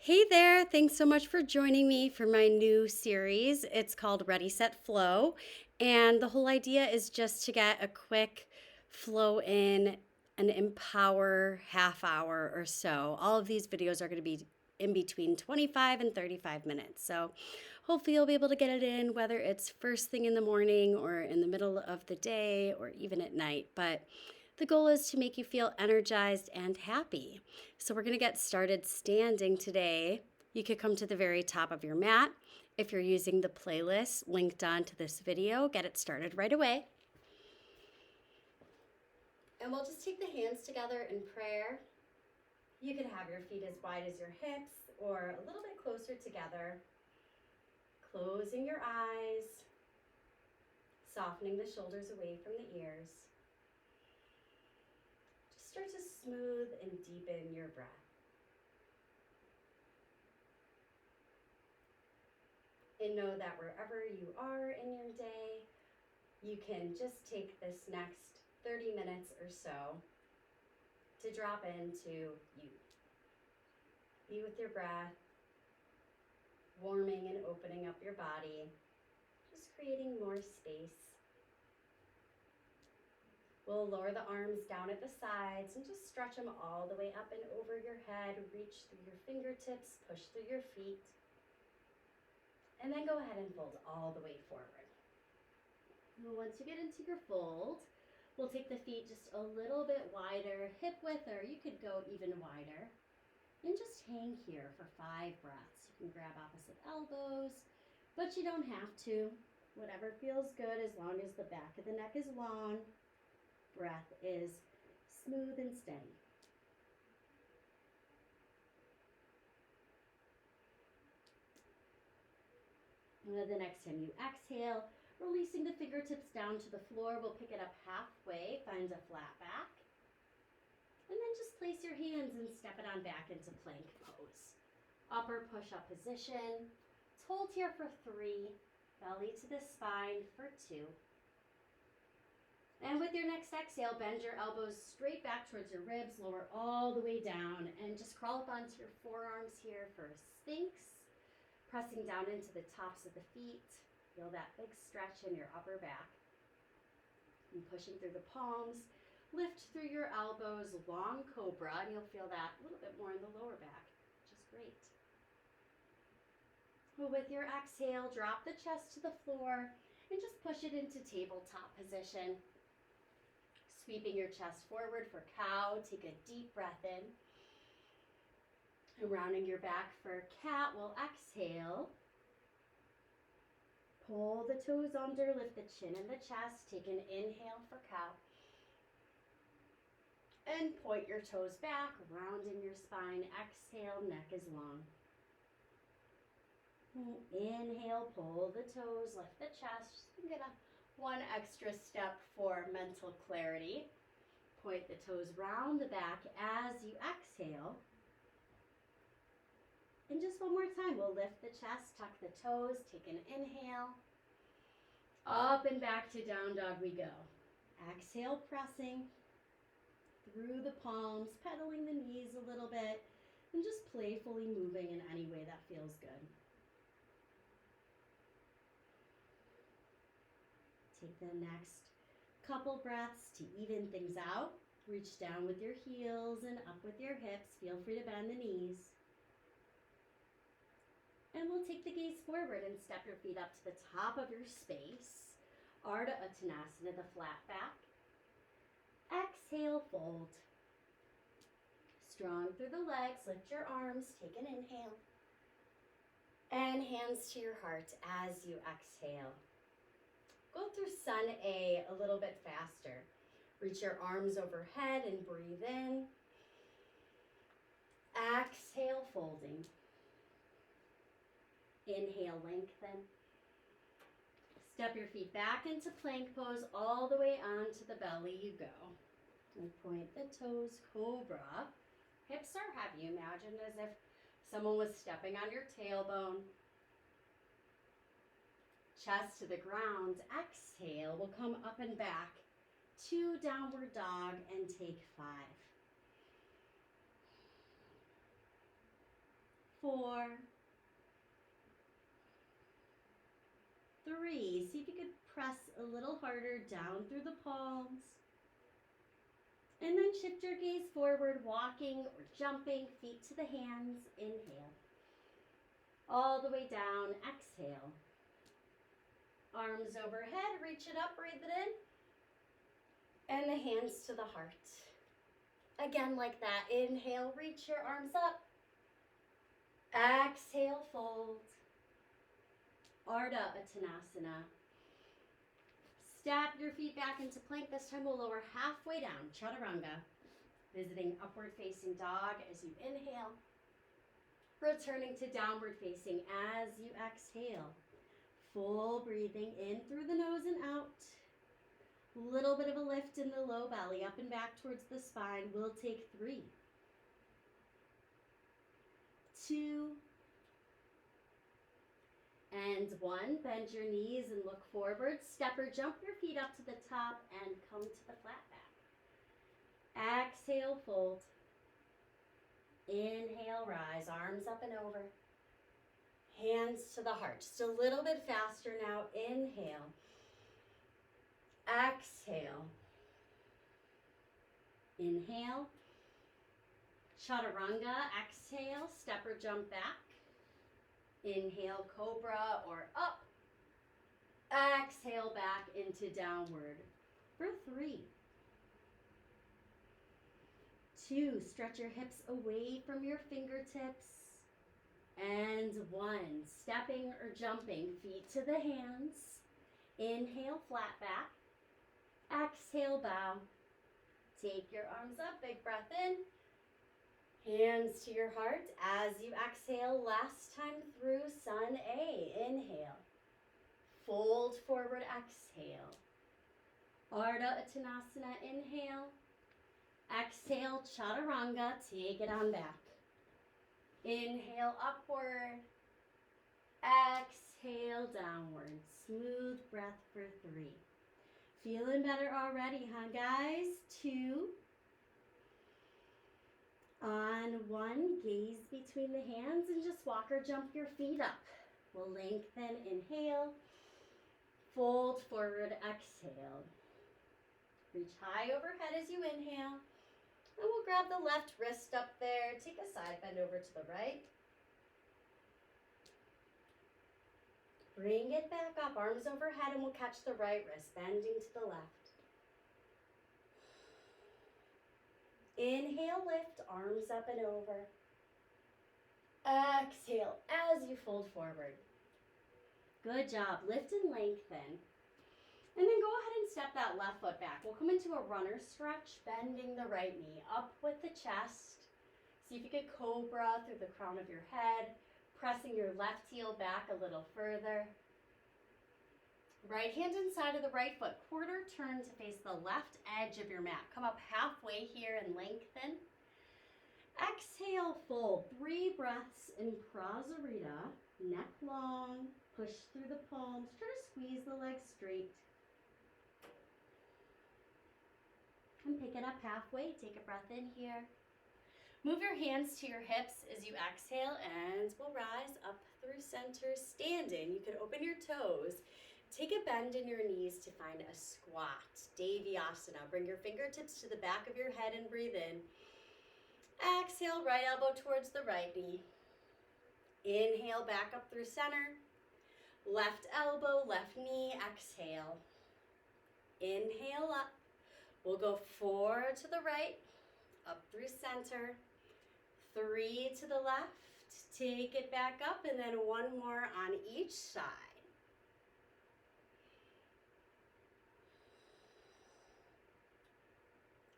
Hey there, thanks so much for joining me for my new series. It's called Ready, Set, Flow. And the whole idea is just to get a quick flow in an empower half hour or so. All of these videos are going to be in between 25 and 35 minutes. So hopefully you'll be able to get it in, whether it's first thing in the morning or in the middle of the day or even at night. But the goal is to make you feel energized and happy. So we're going to get started standing today. You could come to the very top of your mat. If you're using the playlist linked onto this video, get it started right away. And we'll just take the hands together in prayer. You could have your feet as wide as your hips or a little bit closer together. Closing your eyes, softening the shoulders away from the ears. Just start to smooth and deepen your breath. And know that wherever you are in your day, you can just take this next 30 minutes or so to drop into you. Be with your breath, warming and opening up your body, just creating more space. We'll lower the arms down at the sides and just stretch them all the way up and over your head. Reach through your fingertips, push through your feet. And then go ahead and fold all the way forward. Once you get into your fold, we'll take the feet just a little bit wider, hip width, or you could go even wider. And just hang here for 5 breaths. You can grab opposite elbows, but you don't have to. Whatever feels good as long as the back of the neck is long, breath is smooth and steady. The next time you exhale, releasing the fingertips down to the floor, we'll pick it up halfway, find a flat back. And then just place your hands and step it on back into plank pose. Upper push-up position. Hold here for 3. Belly to the spine for 2. And with your next exhale, bend your elbows straight back towards your ribs, lower all the way down, and just crawl up onto your forearms here for Sphinx. Pressing down into the tops of the feet. Feel that big stretch in your upper back. And pushing through the palms. Lift through your elbows, long cobra, and you'll feel that a little bit more in the lower back, which is great. Well, with your exhale, drop the chest to the floor and just push it into tabletop position. Sweeping your chest forward for cow, take a deep breath in. And rounding your back for cat, we'll exhale. Pull the toes under, lift the chin and the chest, take an inhale for cow. And point your toes back, rounding your spine. Exhale, neck is long. Inhale, pull the toes, lift the chest. Get one extra step for mental clarity. Point the toes round the back as you exhale. And just one more time, we'll lift the chest, tuck the toes, take an inhale. Up and back to down dog we go. Exhale, pressing through the palms, pedaling the knees a little bit, and just playfully moving in any way that feels good. Take the next couple breaths to even things out. Reach down with your heels and up with your hips. Feel free to bend the knees. And we'll take the gaze forward and step your feet up to the top of your space. Ardha Uttanasana, the flat back. Exhale, fold. Strong through the legs, lift your arms, take an inhale. And hands to your heart as you exhale. Go through Sun A a little bit faster. Reach your arms overhead and breathe in. Exhale, folding. Inhale, lengthen. Step your feet back into plank pose, all the way onto the belly you go. And point the toes, cobra. Hips are heavy. Imagine as if someone was stepping on your tailbone. Chest to the ground. Exhale, we'll come up and back. 2 downward dog and take 5. 4, 3. See if you could press a little harder down through the palms. And then shift your gaze forward, walking or jumping, feet to the hands. Inhale. All the way down. Exhale. Arms overhead, reach it up, breathe it in. And the hands to the heart. Again, like that. Inhale, reach your arms up. Exhale, fold. Ardha Uttanasana. Step your feet back into plank. This time we'll lower halfway down. Chaturanga. Visiting upward facing dog as you inhale. Returning to downward facing as you exhale. Full breathing in through the nose and out. Little bit of a lift in the low belly, up and back towards the spine. We'll take 3, 2, and 1. Bend your knees and look forward. Step or jump your feet up to the top and come to the flat back. Exhale, fold. Inhale, rise. Arms up and over. Hands to the heart. Just a little bit faster now. Inhale. Exhale. Inhale. Chaturanga. Exhale. Step or jump back. Inhale, cobra or up. Exhale, back into downward for 3, 2. Stretch your hips away from your fingertips. And 1. Stepping or jumping, feet to the hands. Inhale, flat back. Exhale, bow. Take your arms up, big breath in. Hands to your heart as you exhale. Last time through, Sun A. Inhale. Fold forward, exhale. Ardha Uttanasana, inhale. Exhale, Chaturanga, take it on back. Inhale, upward. Exhale, downward. Smooth breath for 3. Feeling better already, huh, guys? 2. On 1, gaze between the hands and just walk or jump your feet up. We'll lengthen, inhale. Fold forward, exhale. Reach high overhead as you inhale. And we'll grab the left wrist up there. Take a side bend over to the right. Bring it back up, arms overhead, and we'll catch the right wrist, bending to the left. Inhale, lift, arms up and over. Exhale as you fold forward. Good job. Lift and lengthen. And then go ahead and step that left foot back. We'll come into a runner stretch, bending the right knee up with the chest. See if you could cobra through the crown of your head, pressing your left heel back a little further. Right hand inside of the right foot. Quarter turn to face the left edge of your mat. Come up halfway here and lengthen. Exhale, fold. 3 breaths in Prasarita. Neck long. Push through the palms. Try to squeeze the legs straight. And pick it up halfway. Take a breath in here. Move your hands to your hips as you exhale, and we'll rise up through center standing. You can open your toes. Take a bend in your knees to find a squat. Devyasana. Bring your fingertips to the back of your head and breathe in. Exhale, right elbow towards the right knee. Inhale, back up through center. Left elbow, left knee, exhale. Inhale up. We'll go 4 to the right, up through center. 3 to the left. Take it back up, and then 1 more on each side.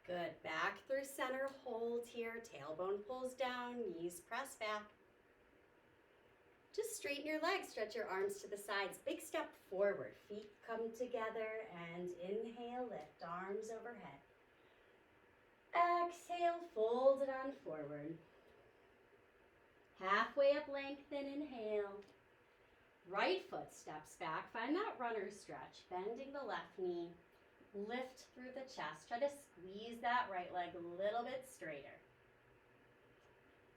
Good. Back through center. Hold here. Tailbone pulls down. Knees press back. Just straighten your legs. Stretch your arms to the sides. Big step forward. Feet come together and inhale. Lift arms overhead. Exhale. Fold it on forward. Halfway up, lengthen. Inhale. Right foot steps back. Find that runner stretch. Bending the left knee. Lift through the chest. Try to squeeze that right leg a little bit straighter.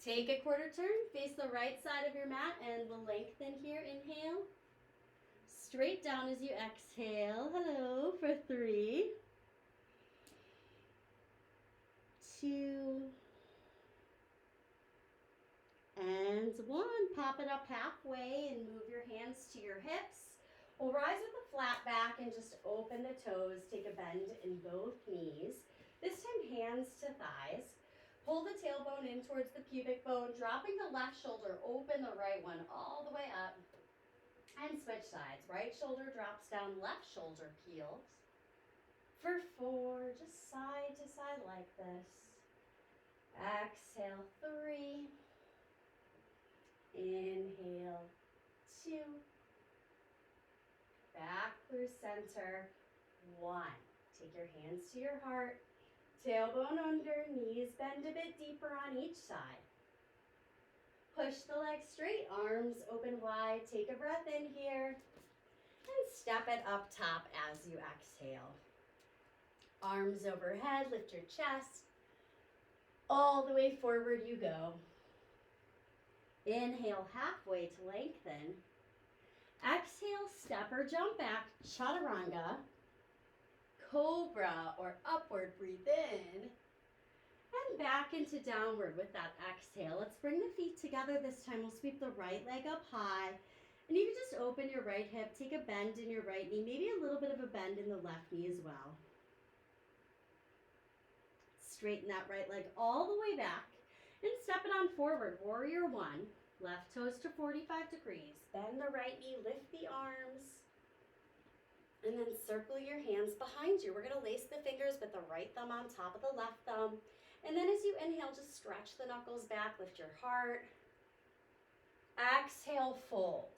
Take a quarter turn, face the right side of your mat and lengthen here. Inhale. Straight down as you exhale. Hello for 3, 2, and 1. Pop it up halfway and move your hands to your hips. We'll rise with a flat back and just open the toes. Take a bend in both knees. This time hands to thighs. Pull the tailbone in towards the pubic bone, dropping the left shoulder, open the right one all the way up. And switch sides. Right shoulder drops down, left shoulder peels. For 4, just side to side like this. Exhale, 3. Inhale, 2. Back through center, 1. Take your hands to your heart. Tailbone under, knees bend a bit deeper on each side. Push the legs straight, arms open wide. Take a breath in here and step it up top as you exhale. Arms overhead, lift your chest. All the way forward you go. Inhale halfway to lengthen. Exhale, step or jump back, chaturanga. Cobra or upward, breathe in. And back into downward with that exhale. Let's bring the feet together. This time we'll sweep the right leg up high. And you can just open your right hip, take a bend in your right knee, maybe a little bit of a bend in the left knee as well. Straighten that right leg all the way back and step it on forward. Warrior 1. Left toes to 45 degrees. Bend the right knee, lift the arms. And then circle your hands behind you. We're going to lace the fingers with the right thumb on top of the left thumb. And then as you inhale, just stretch the knuckles back, lift your heart. Exhale, fold.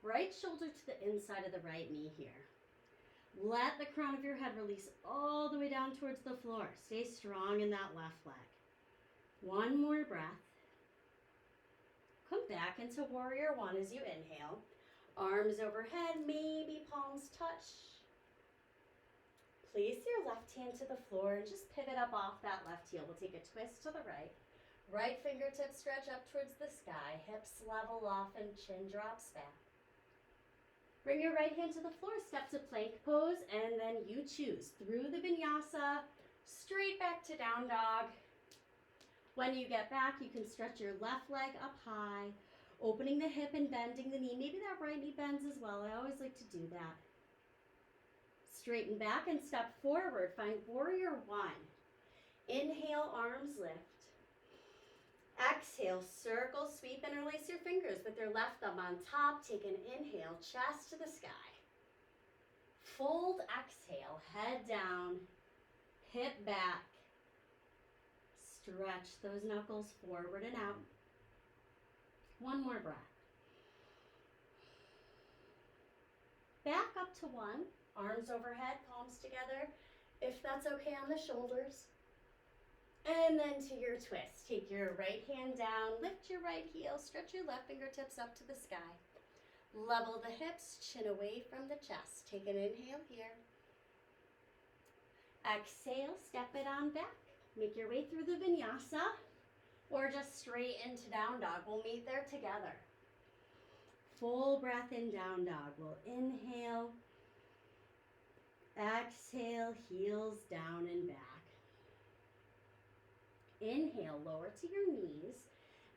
Right shoulder to the inside of the right knee here. Let the crown of your head release all the way down towards the floor. Stay strong in that left leg. 1 more breath. Come back into Warrior 1 as you inhale. Arms overhead, maybe palms touch. Place your left hand to the floor and just pivot up off that left heel. We'll take a twist to the right. Right fingertips stretch up towards the sky. Hips level off and chin drops back. Bring your right hand to the floor, step to plank pose, and then you choose. Through the vinyasa, straight back to down dog. When you get back, you can stretch your left leg up high, opening the hip and bending the knee. Maybe that right knee bends as well. I always like to do that. Straighten back and step forward. Find Warrior 1. Inhale, arms lift. Exhale, circle, sweep, interlace your fingers with your left thumb on top. Take an inhale, chest to the sky. Fold, exhale, head down, hip back. Stretch those knuckles forward and out. 1 more breath. Back up to 1. Arms overhead, palms together. If that's okay on the shoulders. And then to your twist. Take your right hand down, lift your right heel, stretch your left fingertips up to the sky. Level the hips, chin away from the chest. Take an inhale here. Exhale, step it on back. Make your way through the vinyasa or just straight into down dog. We'll meet there together. Full breath in down dog. We'll inhale, exhale, heels down and back. Inhale, lower to your knees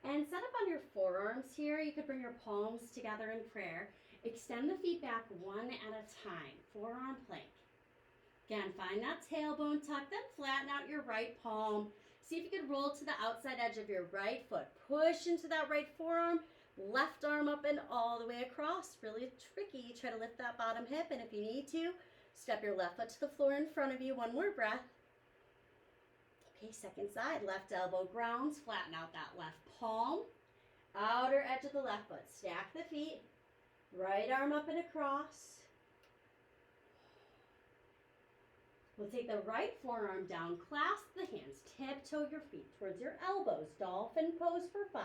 and set up on your forearms here. You could bring your palms together in prayer. Extend the feet back 1 at a time. Forearm plank. Again, find that tailbone tuck, then flatten out your right palm. See if you can roll to the outside edge of your right foot. Push into that right forearm, left arm up and all the way across. Really tricky. Try to lift that bottom hip, and if you need to, step your left foot to the floor in front of you. 1 more breath. Okay, second side. Left elbow grounds. Flatten out that left palm. Outer edge of the left foot. Stack the feet. Right arm up and across. We'll take the right forearm down, clasp the hands, tiptoe your feet towards your elbows. Dolphin pose for 5.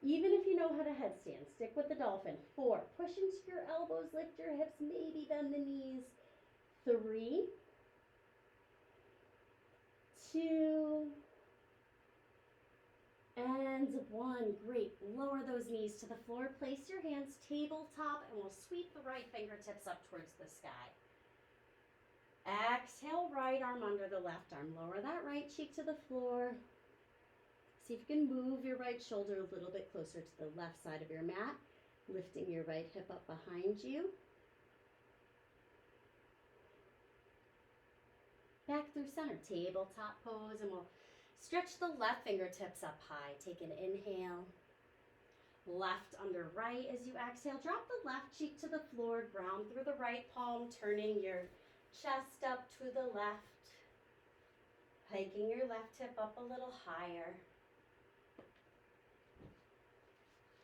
Even if you know how to headstand, stick with the dolphin. 4, push into your elbows, lift your hips, maybe bend the knees. 3, 2, And one. Great. Lower those knees to the floor. Place your hands tabletop and we'll sweep the right fingertips up towards the sky. Exhale, right arm under the left arm. Lower that right cheek to the floor. See if you can move your right shoulder a little bit closer to the left side of your mat, lifting your right hip up behind you. Back through center, tabletop pose, and we'll stretch the left fingertips up high. Take an inhale. Left under right as you exhale. Drop the left cheek to the floor. Ground through the right palm, turning your chest up to the left. Hiking your left hip up a little higher.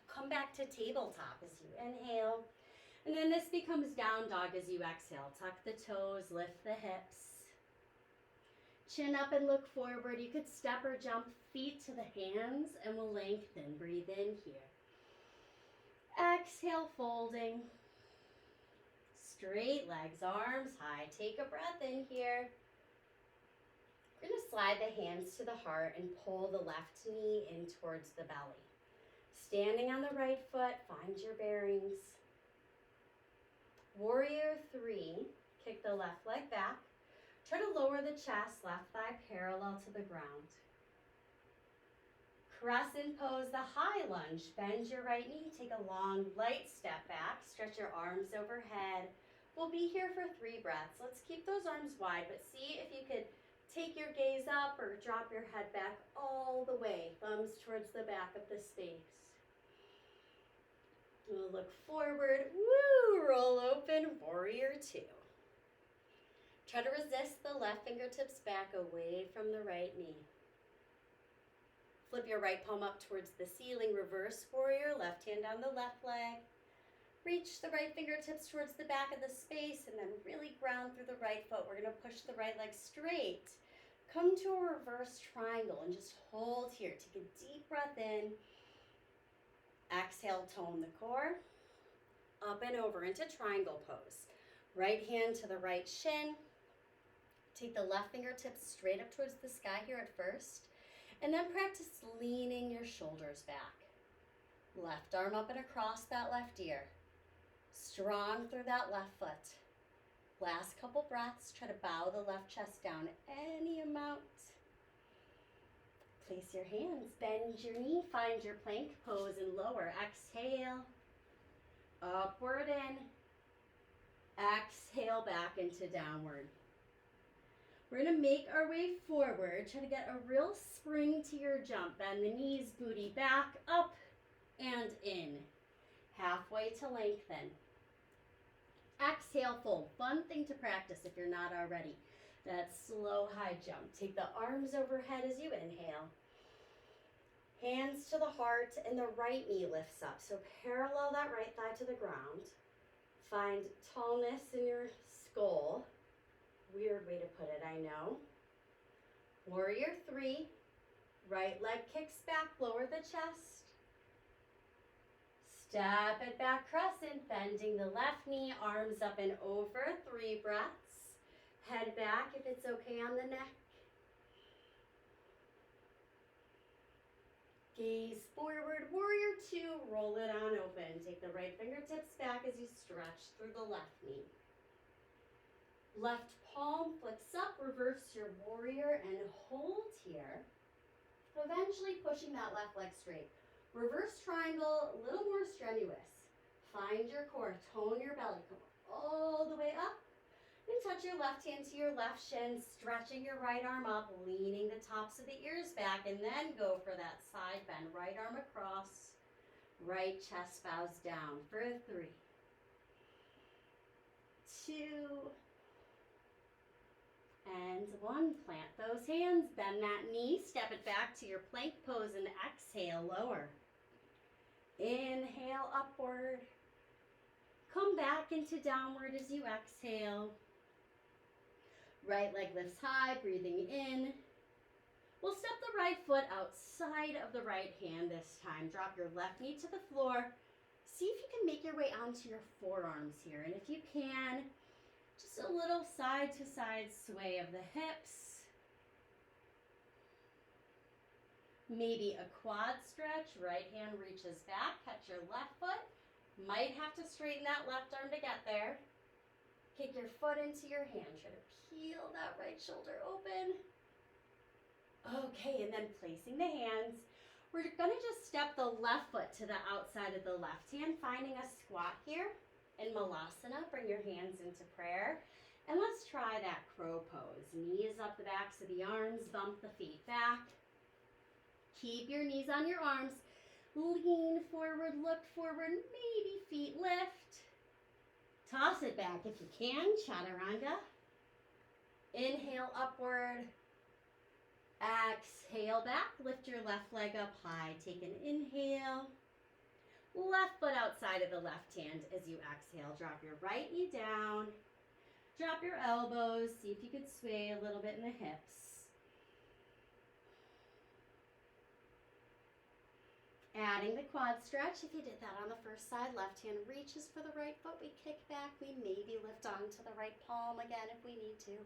Come back to tabletop as you inhale. And then this becomes down dog as you exhale. Tuck the toes, lift the hips. Chin up and look forward. You could step or jump feet to the hands and we'll lengthen. Breathe in here. Exhale, folding. Straight legs, arms high. Take a breath in here. We're going to slide the hands to the heart and pull the left knee in towards the belly. Standing on the right foot, find your bearings. Warrior 3, kick the left leg back. Try to lower the chest, left thigh parallel to the ground. Crescent pose, the high lunge. Bend your right knee, take a long, light step back. Stretch your arms overhead. We'll be here for 3 breaths. Let's keep those arms wide, but see if you could take your gaze up or drop your head back all the way. Thumbs towards the back of the space. We'll look forward. Woo! Roll open, warrior 2. Try to resist the left fingertips back away from the right knee. Flip your right palm up towards the ceiling, reverse warrior, left hand on the left leg. Reach the right fingertips towards the back of the space and then really ground through the right foot. We're gonna push the right leg straight. Come to a reverse triangle and just hold here. Take a deep breath in. Exhale, tone the core. Up and over into triangle pose. Right hand to the right shin. Take the left fingertips straight up towards the sky here at first. And then practice leaning your shoulders back. Left arm up and across that left ear. Strong through that left foot. Last couple breaths, try to bow the left chest down any amount. Place your hands, bend your knee, find your plank pose and lower. Exhale, upward in. Exhale back into downward. We're gonna make our way forward. Try to get a real spring to your jump. Bend the knees, booty back, up and in. Halfway to lengthen. Exhale, fold. Fun thing to practice if you're not already. That slow high jump. Take the arms overhead as you inhale. Hands to the heart and the right knee lifts up. So parallel that right thigh to the ground. Find tallness in your skull. Weird way to put it, I know. Warrior 3. Right leg kicks back, lower the chest. Step it back, crescent, bending the left knee, arms up and over. 3 breaths. Head back if it's okay on the neck. Gaze forward, warrior 2, roll it on open. Take the right fingertips back as you stretch through the left knee. Left palm flicks up, reverse your warrior and hold here. Eventually pushing that left leg straight. Reverse triangle, a little more strenuous. Find your core, tone your belly, come all the way up. And touch your left hand to your left shin, stretching your right arm up, leaning the tops of the ears back, and then go for that side bend. Right arm across, right chest bows down for 3, 2, and 1. Plant those hands, bend that knee, step it back to your plank pose, and exhale, lower. Inhale, upward. Come back into downward as you exhale. Right leg lifts high, breathing in. We'll step the right foot outside of the right hand this time. Drop your left knee to the floor. See if you can make your way onto your forearms here. And if you can, just a little side to side sway of the hips. Maybe a quad stretch, right hand reaches back, catch your left foot. Might have to straighten that left arm to get there. Kick your foot into your hand. Try to peel that right shoulder open. Okay, and then placing the hands. We're gonna just step the left foot to the outside of the left hand, finding a squat here. In Malasana, bring your hands into prayer. And let's try that crow pose. Knees up the backs of the arms, bump the feet back. Keep your knees on your arms. Lean forward, look forward, maybe feet lift. Toss it back if you can, chaturanga. Inhale upward. Exhale back, lift your left leg up high. Take an inhale. Left foot outside of the left hand as you exhale. Drop your right knee down. Drop your elbows. See if you could sway a little bit in the hips. Adding the quad stretch. If you did that on the first side, left hand reaches for the right foot. We kick back. We maybe lift onto the right palm again if we need to.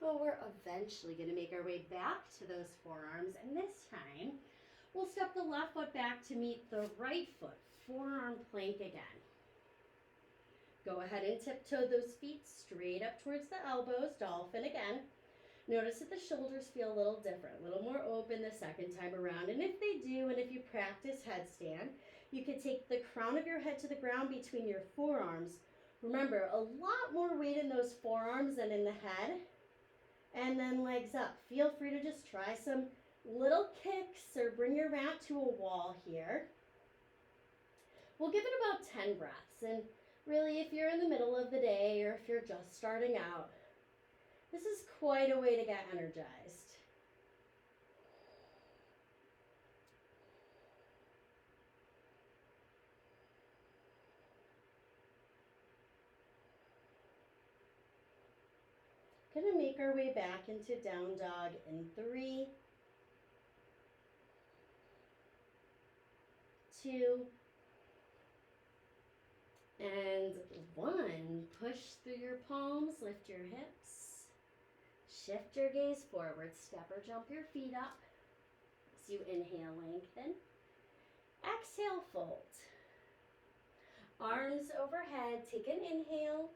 Well, we're eventually going to make our way back to those forearms, and this time we'll step the left foot back to meet the right foot, forearm plank again. Go ahead and tiptoe those feet straight up towards the elbows, dolphin again. Notice that the shoulders feel a little different, a little more open the second time around, and if they do, and if you practice headstand, you can take the crown of your head to the ground between your forearms. Remember, a lot more weight in those forearms than in the head. And then legs up. Feel free to just try some little kicks or bring your mat to a wall here. We'll give it about 10 breaths. And really, if you're in the middle of the day or if you're just starting out, this is quite a way to get energized. Gonna make our way back into down dog in 3, 2, and 1. Push through your palms, lift your hips, shift your gaze forward, step or jump your feet up. As you inhale, lengthen. Exhale, fold. Arms overhead, take an inhale.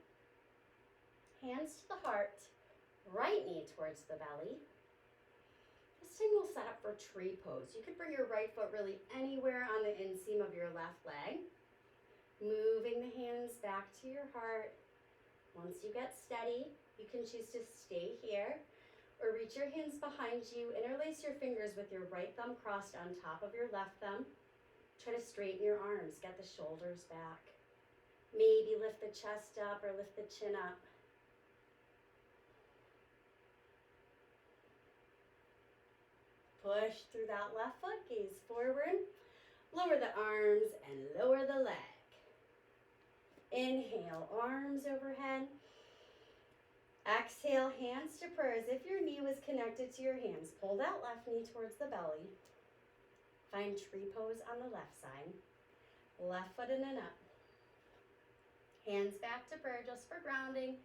Hands to the heart. Right knee towards the belly. This time we'll set up for tree pose. You could bring your right foot really anywhere on the inseam of your left leg. Moving the hands back to your heart. Once you get steady, you can choose to stay here or reach your hands behind you. Interlace your fingers with your right thumb crossed on top of your left thumb. Try to straighten your arms, get the shoulders back. Maybe lift the chest up or lift the chin up. Push through that left foot, gaze forward. Lower the arms and lower the leg. Inhale, arms overhead. Exhale, hands to prayer as if your knee was connected to your hands. Pull that left knee towards the belly. Find tree pose on the left side. Left foot in and up. Hands back to prayer just for grounding.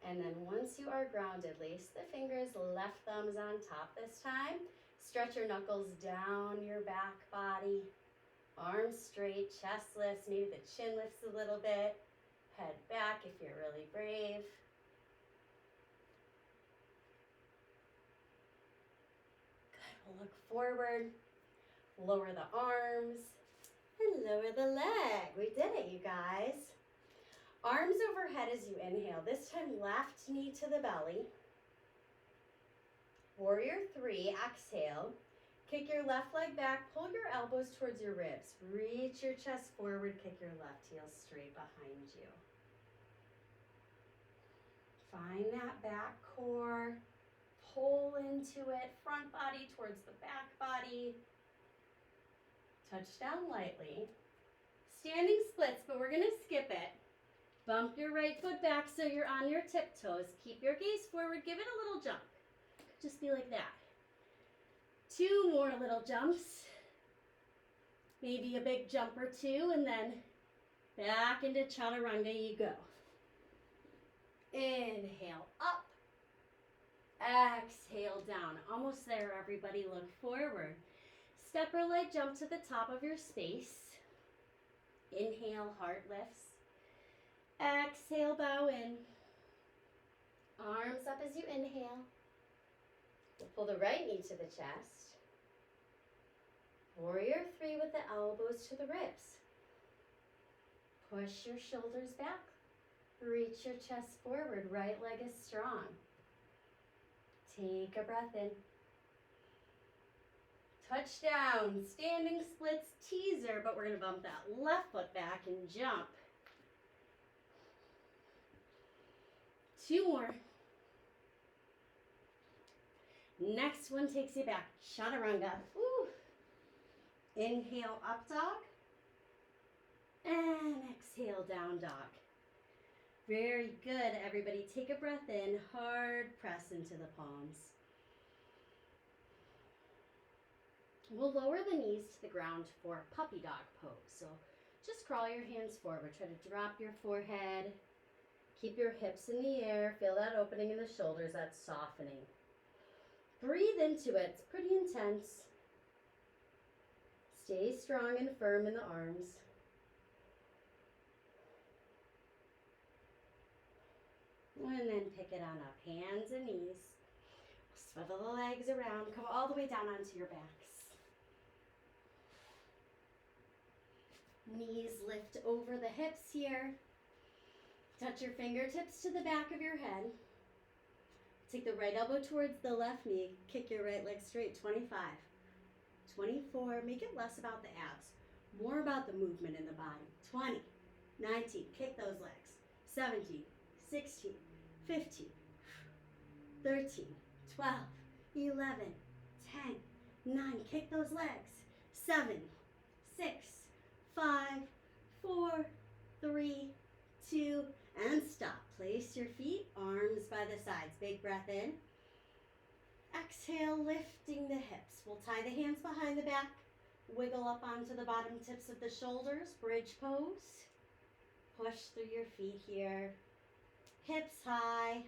And then once you are grounded, lace the fingers, left thumbs on top this time. Stretch your knuckles down your back body. Arms straight, chest lifts, maybe the chin lifts a little bit. Head back if you're really brave. Good, we'll look forward. Lower the arms and lower the leg. We did it, you guys. Arms overhead as you inhale. This time left knee to the belly. Warrior 3, exhale. Kick your left leg back, pull your elbows towards your ribs. Reach your chest forward, kick your left heel straight behind you. Find that back core. Pull into it, front body towards the back body. Touch down lightly. Standing splits, but we're gonna skip it. Bump your right foot back so you're on your tiptoes. Keep your gaze forward, give it a little jump. Just be like that. 2 more little jumps. Maybe a big jump or 2, and then back into chaturanga you go. Inhale up. Exhale down. Almost there, everybody. Look forward. Step or leg jump to the top of your space. Inhale, heart lifts. Exhale, bow in. Arms up as you inhale. Pull the right knee to the chest. Warrior 3 with the elbows to the ribs. Push your shoulders back. Reach your chest forward. Right leg is strong. Take a breath in. Touchdown. Standing splits teaser, but we're going to bump that left foot back and jump. 2 more. Next one takes you back. Chaturanga. Woo. Inhale, up dog. And exhale, down dog. Very good, everybody. Take a breath in. Hard press into the palms. We'll lower the knees to the ground for puppy dog pose. So just crawl your hands forward. Try to drop your forehead. Keep your hips in the air. Feel that opening in the shoulders, that softening. Breathe into it. It's pretty intense. Stay strong and firm in the arms. And then pick it on up. Hands and knees. Swivel the legs around. Come all the way down onto your backs. Knees lift over the hips here. Touch your fingertips to the back of your head. Take the right elbow towards the left knee. Kick your right leg straight. 25. 24. Make it less about the abs. More about the movement in the body. 20. 19. Kick those legs. 17. 16. 15. 13. 12. 11. 10. 9. Kick those legs. 7. 6. 5. 4. 3. 2. And stop. Place your feet, arms by the sides. Big breath in. Exhale, lifting the hips. We'll tie the hands behind the back. Wiggle up onto the bottom tips of the shoulders. Bridge pose. Push through your feet here. Hips high.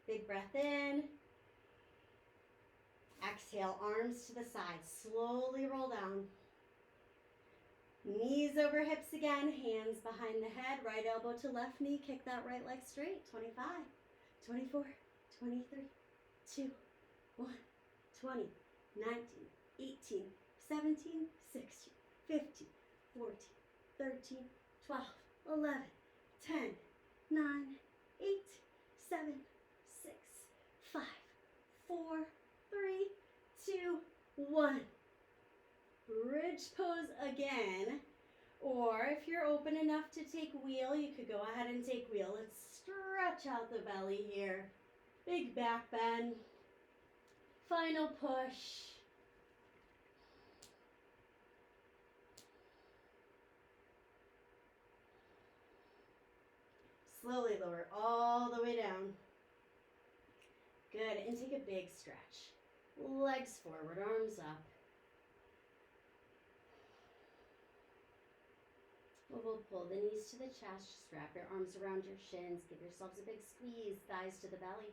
Big breath in. Exhale, arms to the sides. Slowly roll down. Knees over hips again, hands behind the head, right elbow to left knee, kick that right leg straight. 25, 24, 23, 2, 1, 20, 19, 18, 17, 16, 15, 14, 13, 12, 11, 10, 9, 8, 7, 6, 5, 4, 3, 2, 1. Bridge pose again, or if you're open enough to take wheel, you could go ahead and take wheel. Let's stretch out the belly here. Big back bend. Final push. Slowly lower all the way down. Good, and take a big stretch. Legs forward, arms up. We'll pull the knees to the chest, just wrap your arms around your shins, give yourselves a big squeeze, thighs to the belly.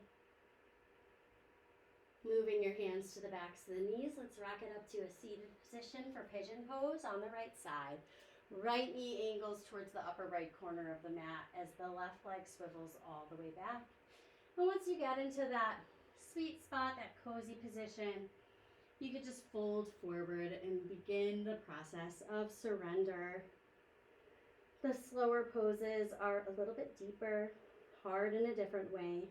Moving your hands to the backs of the knees, let's rock it up to a seated position for pigeon pose on the right side. Right knee angles towards the upper right corner of the mat as the left leg swivels all the way back. And once you get into that sweet spot, that cozy position, you could just fold forward and begin the process of surrender. The slower poses are a little bit deeper, hard in a different way.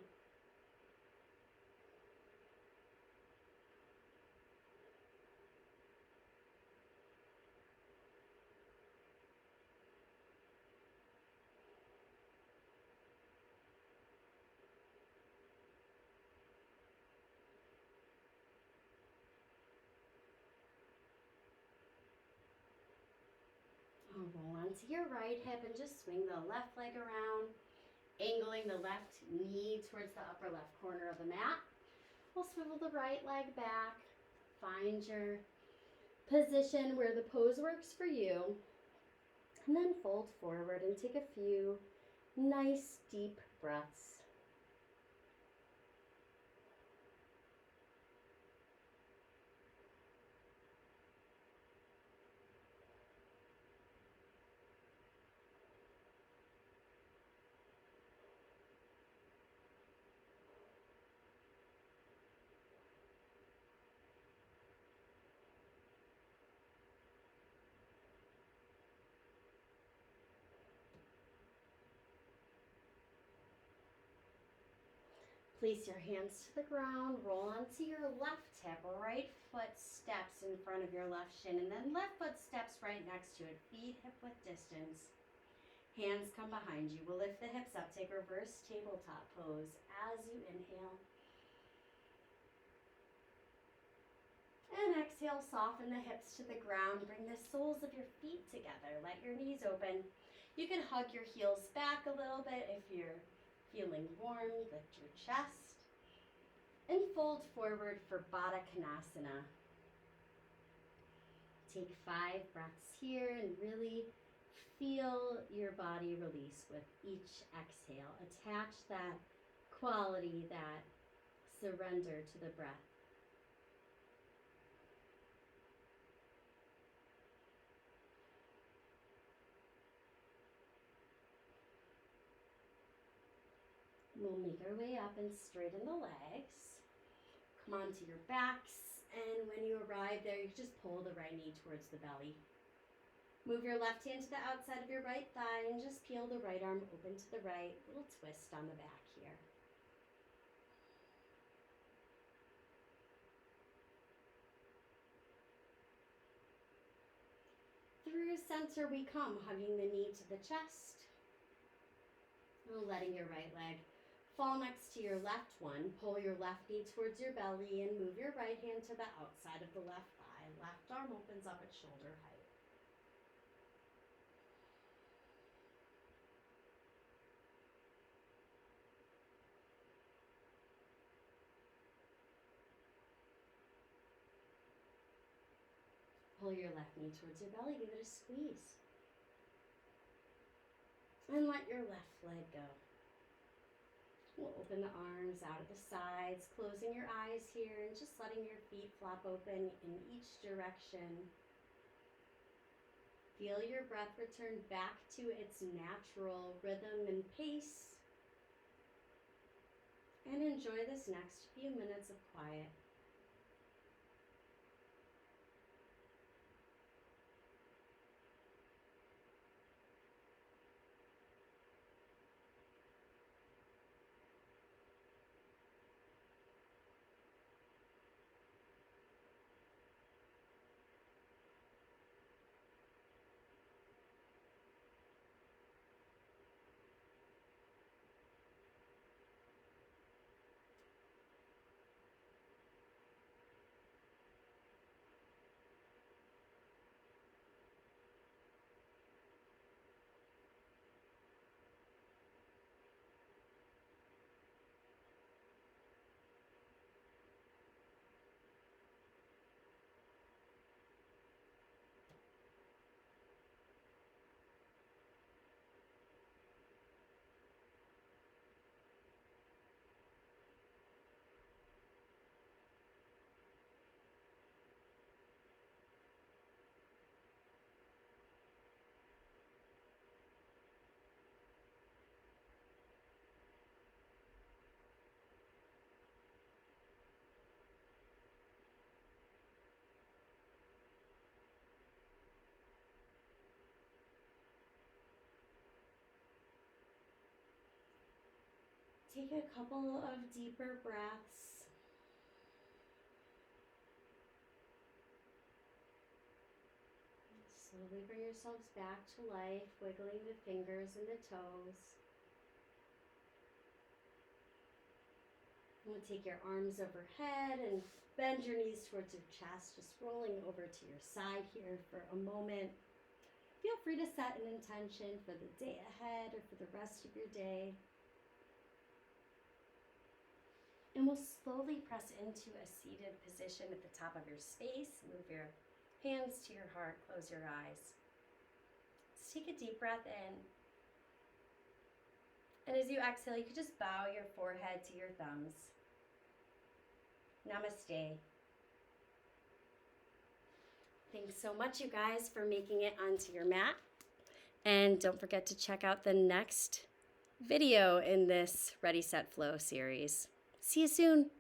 Roll onto your right hip and just swing the left leg around, angling the left knee towards the upper left corner of the mat. We'll swivel the right leg back. Find your position where the pose works for you. And then fold forward and take a few nice deep breaths. Place your hands to the ground, roll onto your left hip, right foot steps in front of your left shin, and then left foot steps right next to it, feet hip-width distance. Hands come behind you. We'll lift the hips up, take reverse tabletop pose as you inhale. And exhale, soften the hips to the ground, bring the soles of your feet together, let your knees open. You can hug your heels back a little bit if you're feeling warm, lift your chest, and fold forward for Baddha Konasana. Take 5 breaths here and really feel your body release with each exhale. Attach that quality, that surrender to the breath. We'll make our way up and straighten the legs. Come onto your backs, and when you arrive there, you just pull the right knee towards the belly. Move your left hand to the outside of your right thigh and just peel the right arm open to the right. Little twist on the back here. Through center we come, hugging the knee to the chest. Letting your right leg fall next to your left one. Pull your left knee towards your belly and move your right hand to the outside of the left thigh. Left arm opens up at shoulder height. Pull your left knee towards your belly, give it a squeeze. And let your left leg go. We'll open the arms out of the sides, closing your eyes here and just letting your feet flop open in each direction. Feel your breath return back to its natural rhythm and pace. And enjoy this next few minutes of quiet. Take a couple of deeper breaths. Slowly bring yourselves back to life, wiggling the fingers and the toes. I'm going to take your arms overhead and bend your knees towards your chest, just rolling over to your side here for a moment. Feel free to set an intention for the day ahead or for the rest of your day. And we'll slowly press into a seated position at the top of your space. Move your hands to your heart, close your eyes. Let's take a deep breath in. And as you exhale, you can just bow your forehead to your thumbs. Namaste. Thanks so much, you guys, for making it onto your mat. And don't forget to check out the next video in this Ready, Set, Flow series. See you soon.